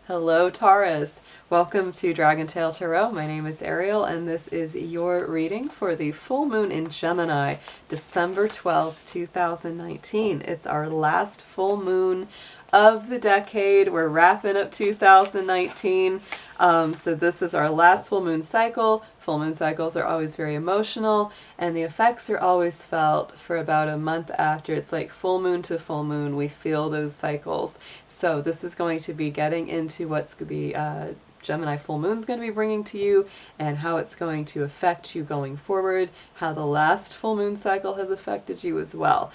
Hello Taurus! Welcome to DragonTaleTarot. My name is Ariel and this is your reading for the full moon in Gemini, December 12th, 2019. It's our last full moon of the decade. We're wrapping up 2019. So this is our last full moon cycle. Full moon cycles are always very emotional and the effects are always felt for about a month after. It's like full moon to full moon. We feel those cycles. So this is going to be getting into what's the Gemini full moon is going to be bringing to you and how it's going to affect you going forward, how the last full moon cycle has affected you as well.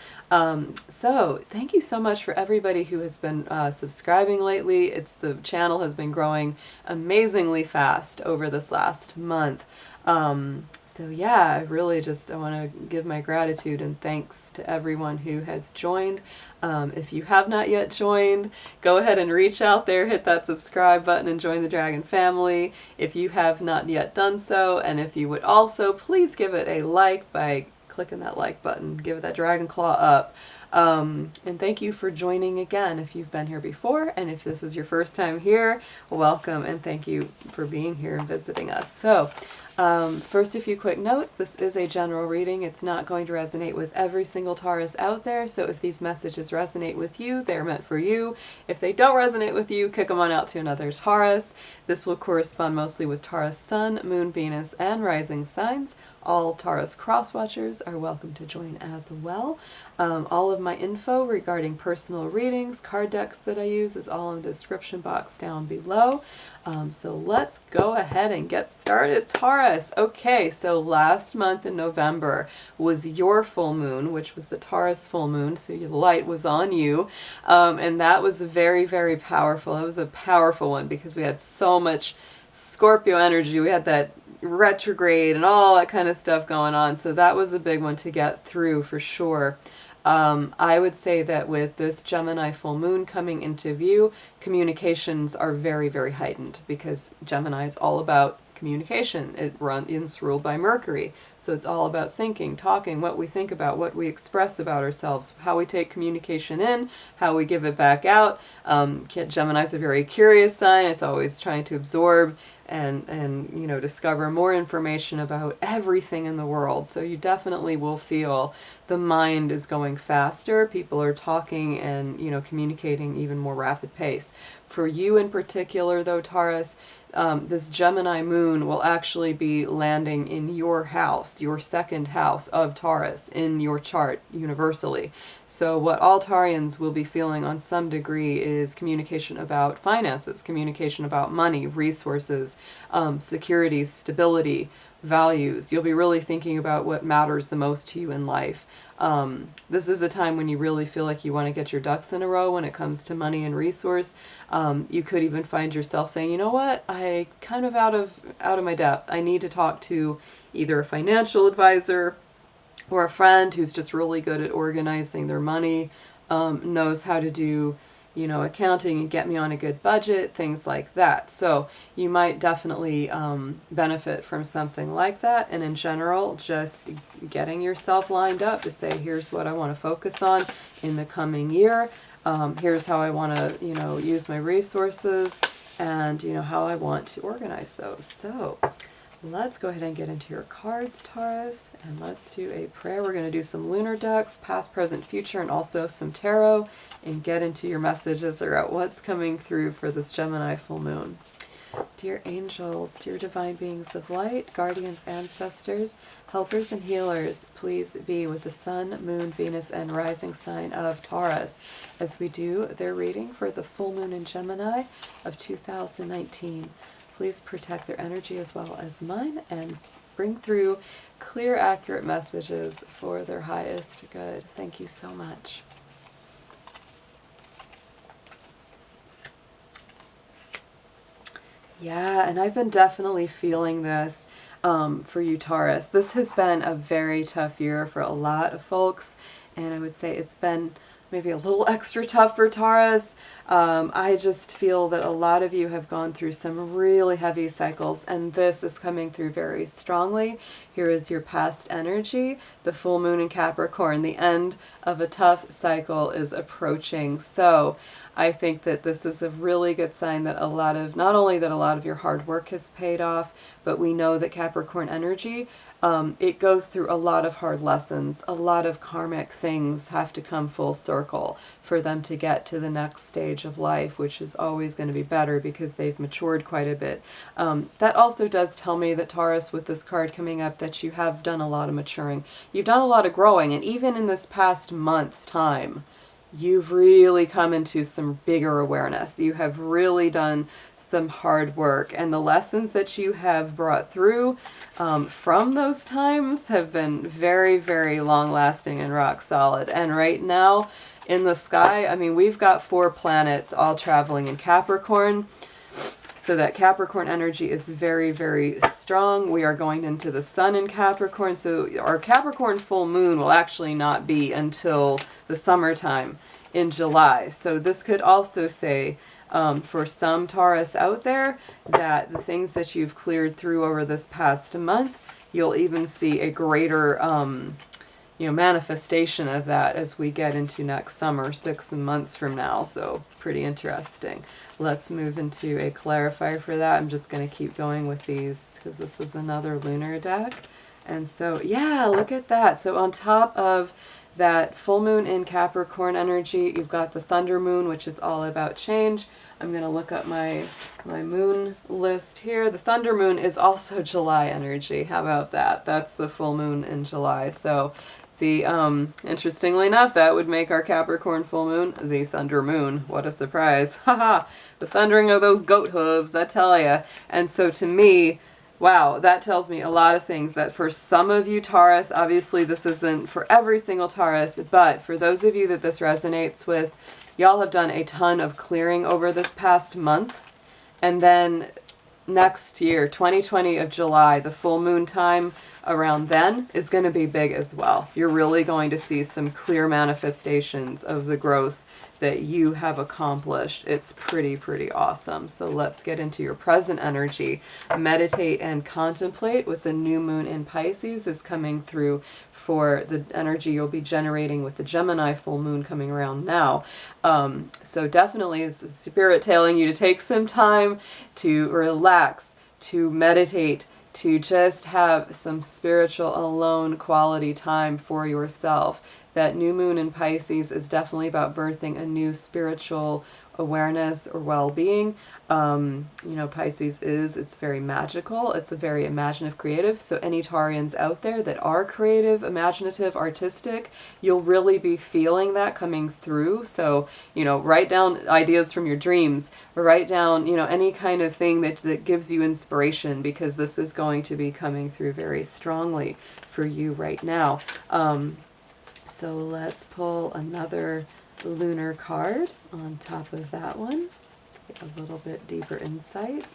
So thank you so much for everybody who has been subscribing lately. The channel has been growing amazingly fast over this last month. So yeah, I want to give my gratitude and thanks to everyone who has joined. If you have not yet joined, go ahead and reach out there, hit that subscribe button and join the Dragon family if you have not yet done so. And if you would also, please give it a like by clicking that like button, give it that dragon claw up. And thank you for joining again if you've been here before, and if this is your first time here, welcome and thank you for being here and visiting us. So first, a few quick notes. This is a general reading. It's not going to resonate with every single Taurus out there, so if these messages resonate with you, they're meant for you. If they don't resonate with you, kick them on out to another Taurus. This will correspond mostly with Taurus Sun, Moon, Venus, and Rising signs. All Taurus cross-watchers are welcome to join as well. All of my info regarding personal readings, card decks that I use is all in the description box down below. So let's go ahead and get started, Taurus. Okay, so last month in November was your full moon, which was the Taurus full moon, so your light was on you. And that was very, very powerful. It was a powerful one because we had so much Scorpio energy. We had that retrograde and all that kind of stuff going on. So that was a big one to get through for sure. I would say that with this Gemini full moon coming into view, communications are very, very heightened because Gemini is all about communication. It's ruled by Mercury. So it's all about thinking, talking, what we think about, what we express about ourselves, how we take communication in, how we give it back out. Gemini is a very curious sign. It's always trying to absorb and you know, discover more information about everything in the world. So you definitely will feel the mind is going faster. People are talking and, you know, communicating even more rapid pace. For you in particular though, Taurus, this Gemini moon will actually be landing in your house, your second house of Taurus in your chart universally. So what all Taurians will be feeling on some degree is communication about finances, communication about money, resources, security, stability, values. You'll be really thinking about what matters the most to you in life. This is a time when you really feel like you want to get your ducks in a row when it comes to money and resource. You could even find yourself saying, you know what, I kind of out of my depth. I need to talk to either a financial advisor or a friend who's just really good at organizing their money, knows how to do, you know, accounting and get me on a good budget, things like that. So you might definitely benefit from something like that. And in general, just getting yourself lined up to say, here's what I want to focus on in the coming year. Here's how I want to, you know, use my resources and, you know, how I want to organize those. So let's go ahead and get into your cards, Taurus, and let's do a prayer. We're going to do some lunar decks, past, present, future, and also some tarot, and get into your messages about what's coming through for this Gemini full moon. Dear angels, dear divine beings of light, guardians, ancestors, helpers, and healers, please be with the sun, moon, Venus, and rising sign of Taurus as we do their reading for the full moon in Gemini of 2019. Please protect their energy as well as mine and bring through clear, accurate messages for their highest good. Thank you so much. Yeah, and I've been definitely feeling this for you, Taurus. This has been a very tough year for a lot of folks, and I would say it's been maybe a little extra tough for Taurus. I just feel that a lot of you have gone through some really heavy cycles, and this is coming through very strongly. Here is your past energy, the full moon in Capricorn. The end of a tough cycle is approaching. So I think that this is a really good sign that not only that a lot of your hard work has paid off, but we know that Capricorn energy, it goes through a lot of hard lessons. A lot of karmic things have to come full circle for them to get to the next stage of life, which is always going to be better because they've matured quite a bit. That also does tell me that Taurus, with this card coming up, that you have done a lot of maturing. You've done a lot of growing, and even in this past month's time, you've really come into some bigger awareness. You have really done some hard work, and the lessons that you have brought through from those times have been very, very long lasting and rock solid. And right now in the sky, I mean, we've got 4 planets all traveling in Capricorn. So that Capricorn energy is very, very strong. We are going into the sun in Capricorn. So our Capricorn full moon will actually not be until the summertime in July. So this could also say for some Taurus out there that the things that you've cleared through over this past month, you'll even see a greater manifestation of that as we get into next summer, 6 months from now. So pretty interesting. Let's move into a clarifier for that. I'm just going to keep going with these because this is another lunar deck. And so, yeah, look at that. So on top of that full moon in Capricorn energy, you've got the thunder moon, which is all about change. I'm going to look up my moon list here. The thunder moon is also July energy. How about that? That's the full moon in July. So the interestingly enough, that would make our Capricorn full moon the thunder moon. What a surprise. Haha. The thundering of those goat hooves, I tell ya. And so to me, wow, that tells me a lot of things. That for some of you Taurus, obviously this isn't for every single Taurus, but for those of you that this resonates with, y'all have done a ton of clearing over this past month. And then next year, 2020 of July, the full moon time around then is going to be big as well. You're really going to see some clear manifestations of the growth that you have accomplished. It's pretty awesome. So let's get into your present energy. Meditate and contemplate with the new moon in Pisces is coming through for the energy you'll be generating with the Gemini full moon coming around now. So definitely it's spirit telling you to take some time to relax, to meditate, to just have some spiritual alone quality time for yourself. That new moon in Pisces is definitely about birthing a new spiritual awareness or well-being. Pisces it's very magical. It's a very imaginative, creative. So any Taurians out there that are creative, imaginative, artistic, you'll really be feeling that coming through. So, write down ideas from your dreams, or write down, any kind of thing that gives you inspiration, because this is going to be coming through very strongly for you right now. So let's pull another lunar card on top of that one. Get a little bit deeper insight.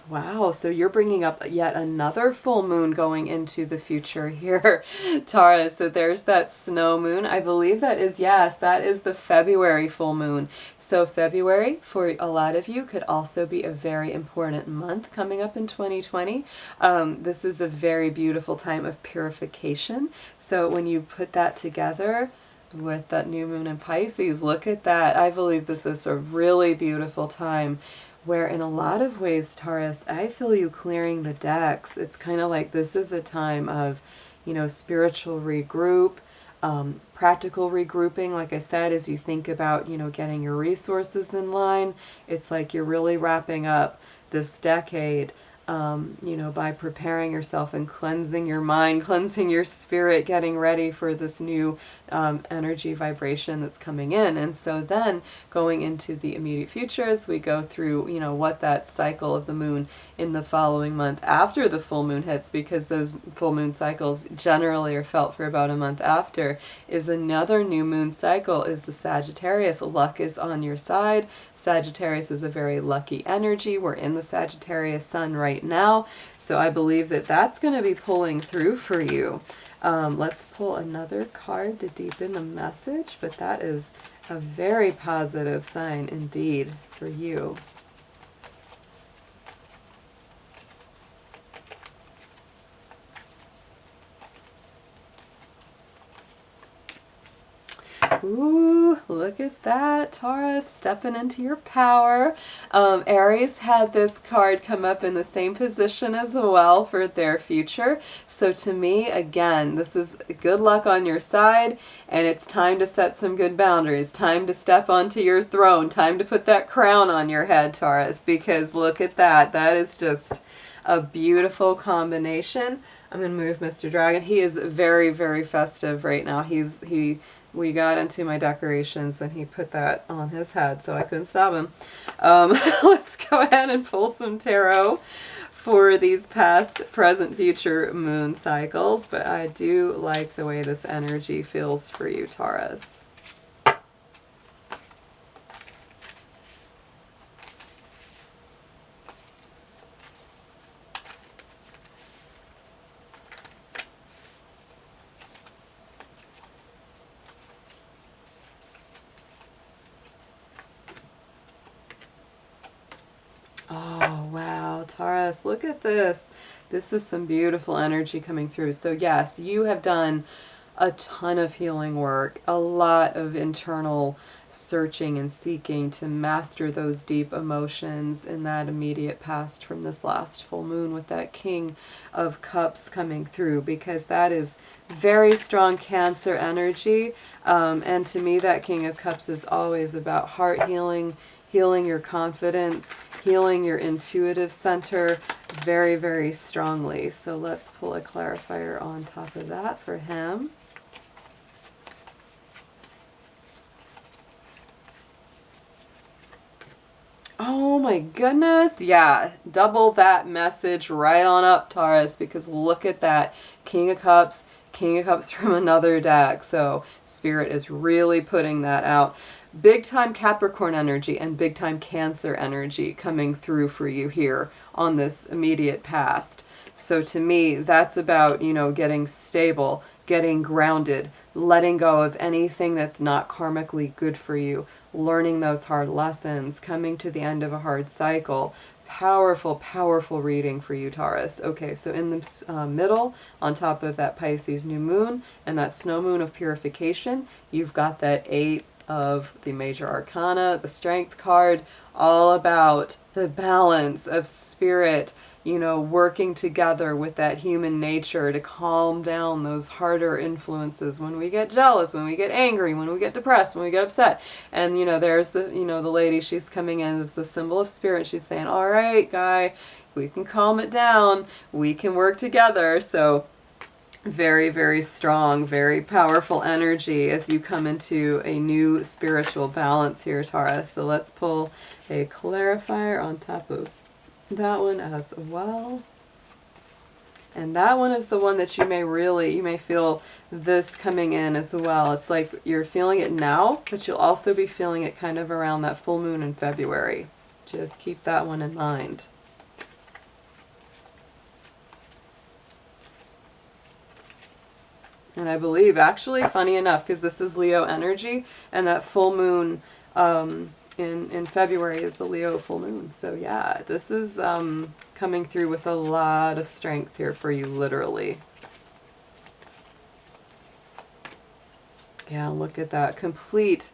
Wow, so you're bringing up yet another full moon going into the future here, Taurus. So there's that snow moon. I believe that is, yes, that is the February full moon. So February, for a lot of you, could also be a very important month coming up in 2020. This is a very beautiful time of purification. So when you put that together with that new moon in Pisces, look at that. I believe this is a really beautiful time where in a lot of ways, Taurus, I feel you clearing the decks. It's kind of like this is a time of, spiritual regroup, practical regrouping. Like I said, as you think about, getting your resources in line, it's like you're really wrapping up this decade, by preparing yourself and cleansing your mind, cleansing your spirit, getting ready for this new energy vibration that's coming in. And so then going into the immediate future, as we go through, what that cycle of the moon in the following month after the full moon hits, because those full moon cycles generally are felt for about a month after, is another new moon cycle, is the Sagittarius. Luck is on your side. Sagittarius is a very lucky energy. We're in the Sagittarius sun right now. So I believe that that's going to be pulling through for you. Let's pull another card to deepen the message, but that is a very positive sign indeed for you. Ooh, look at that, Taurus, stepping into your power. Aries had this card come up in the same position as well for their future. So to me, again, this is good luck on your side, and it's time to set some good boundaries, time to step onto your throne, time to put that crown on your head, Taurus, because look at that. That is just a beautiful combination. I'm going to move Mr. Dragon. He is very, very festive right now. We got into my decorations and he put that on his head, so I couldn't stop him. Let's go ahead and pull some tarot for these past, present, future moon cycles, but I do like the way this energy feels for you, Taurus. Oh, wow, Taurus, look at this. This is some beautiful energy coming through. So yes, you have done a ton of healing work, a lot of internal searching and seeking to master those deep emotions in that immediate past from this last full moon with that King of Cups coming through, because that is very strong Cancer energy. And to me, that King of Cups is always about heart healing, healing your confidence, healing your intuitive center very, very strongly. So let's pull a clarifier on top of that for him. Oh my goodness. Yeah, double that message right on up, Taurus, because look at that. King of Cups from another deck. So Spirit is really putting that out. Big time Capricorn energy and big time Cancer energy coming through for you here on this immediate past. So to me, that's about, you know, getting stable, getting grounded, letting go of anything that's not karmically good for you, learning those hard lessons, coming to the end of a hard cycle. Powerful, powerful reading for you, Taurus. Okay, so in the middle, on top of that Pisces new moon and that snow moon of purification, you've got that 8 of the major arcana, the strength card, all about the balance of spirit, you know, working together with that human nature to calm down those harder influences when we get jealous, when we get angry, when we get depressed, when we get upset. And, you know, there's the, you know, the lady, she's coming in as the symbol of spirit. She's saying, all right, guy, we can calm it down. We can work together. So very, very strong, very powerful energy as you come into a new spiritual balance here, Taurus. So let's pull a clarifier on top of that one as well. And that one is the one that you may feel this coming in as well. It's like you're feeling it now, but you'll also be feeling it kind of around that full moon in February. Just keep that one in mind. And I believe, actually, funny enough, because this is Leo energy, and that full moon in February is the Leo full moon. So yeah, this is coming through with a lot of strength here for you, literally. Yeah, look at that. Complete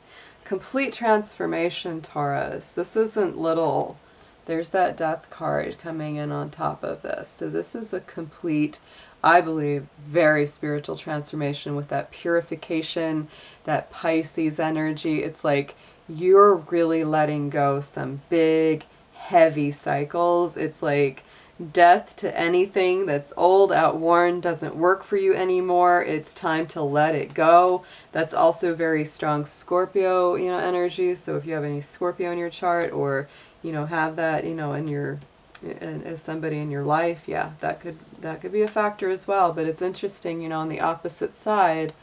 transformation, Taurus. This isn't little. There's that death card coming in on top of this. So this is a complete, I believe, very spiritual transformation with that purification, that Pisces energy. It's like you're really letting go some big, heavy cycles. It's like death to anything that's old, outworn, doesn't work for you anymore. It's time to let it go. That's also very strong Scorpio, you know, energy. So if you have any Scorpio in your chart, or you know, have that, you know, in your, as somebody in your life, yeah, that could be a factor as well. But it's interesting, you know, on the opposite side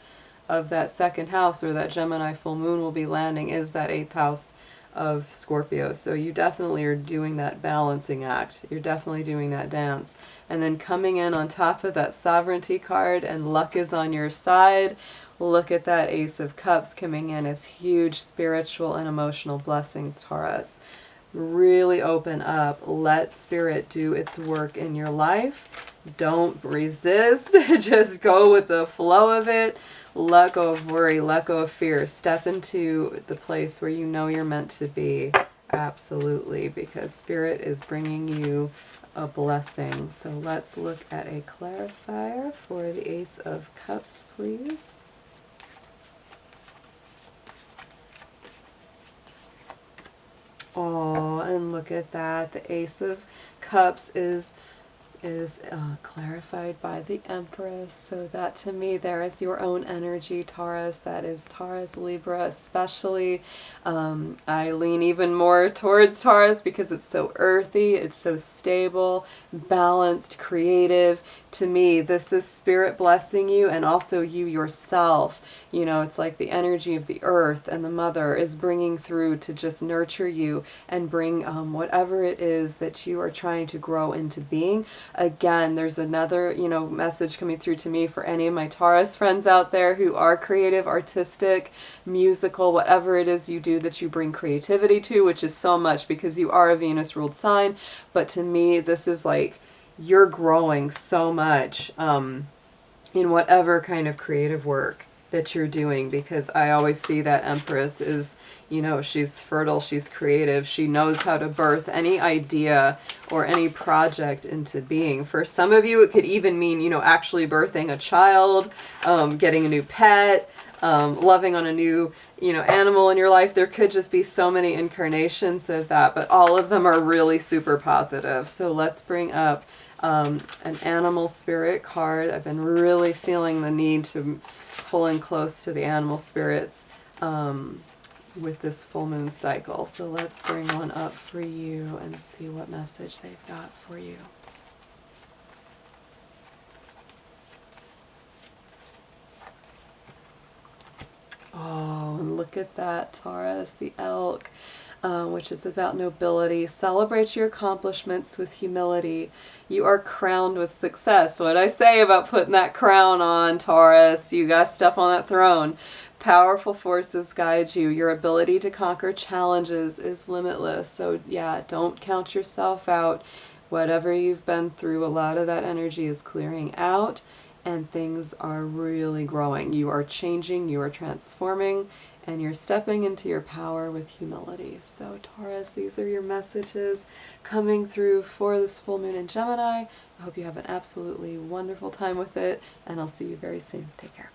of that second house, or that Gemini full moon will be landing, is that 8th house of Scorpio. So you definitely are doing that balancing act. You're definitely doing that dance. And then coming in on top of that sovereignty card, and luck is on your side. Look at that Ace of Cups coming in as huge spiritual and emotional blessings, Taurus. Really open up. Let Spirit do its work in your life. Don't resist. Just go with the flow of it. Let go of worry. Let go of fear. Step into the place where you know you're meant to be. Absolutely. Because Spirit is bringing you a blessing. So let's look at a clarifier for the Ace of Cups, please. Oh, and look at that. The Ace of Cups is clarified by the Empress. So that to me, there is your own energy, Taurus. That is Taurus, Libra especially. I lean even more towards Taurus because it's so earthy, it's so stable, balanced, creative. To me, this is Spirit blessing you, and also you yourself. You know, it's like the energy of the earth and the mother is bringing through to just nurture you and bring whatever it is that you are trying to grow into being. Again, there's another, you know, message coming through to me for any of my Taurus friends out there who are creative, artistic, musical, whatever it is you do that you bring creativity to, which is so much because you are a Venus ruled sign. But to me, this is like you're growing so much in whatever kind of creative work that you're doing, because I always see that Empress is, you know, she's fertile, she's creative, she knows how to birth any idea or any project into being. For some of you, it could even mean, you know, actually birthing a child, getting a new pet, loving on a new, you know, animal in your life. There could just be so many incarnations of that, but all of them are really super positive. So let's bring up an animal spirit card. I've been really feeling the need to pull in close to the animal spirits with this full moon cycle. So let's bring one up for you and see what message they've got for you. Oh, and look at that, Taurus, the elk, which is about nobility. Celebrate your accomplishments with humility. You are crowned with success. What I say about putting that crown on, Taurus, you got stuff on that throne. Powerful forces guide you. Your ability to conquer challenges is limitless. So yeah, don't count yourself out. Whatever you've been through, a lot of that energy is clearing out. And things are really growing. You are changing, you are transforming, and you're stepping into your power with humility. So Taurus, these are your messages coming through for this full moon in Gemini. I hope you have an absolutely wonderful time with it, and I'll see you very soon. Take care.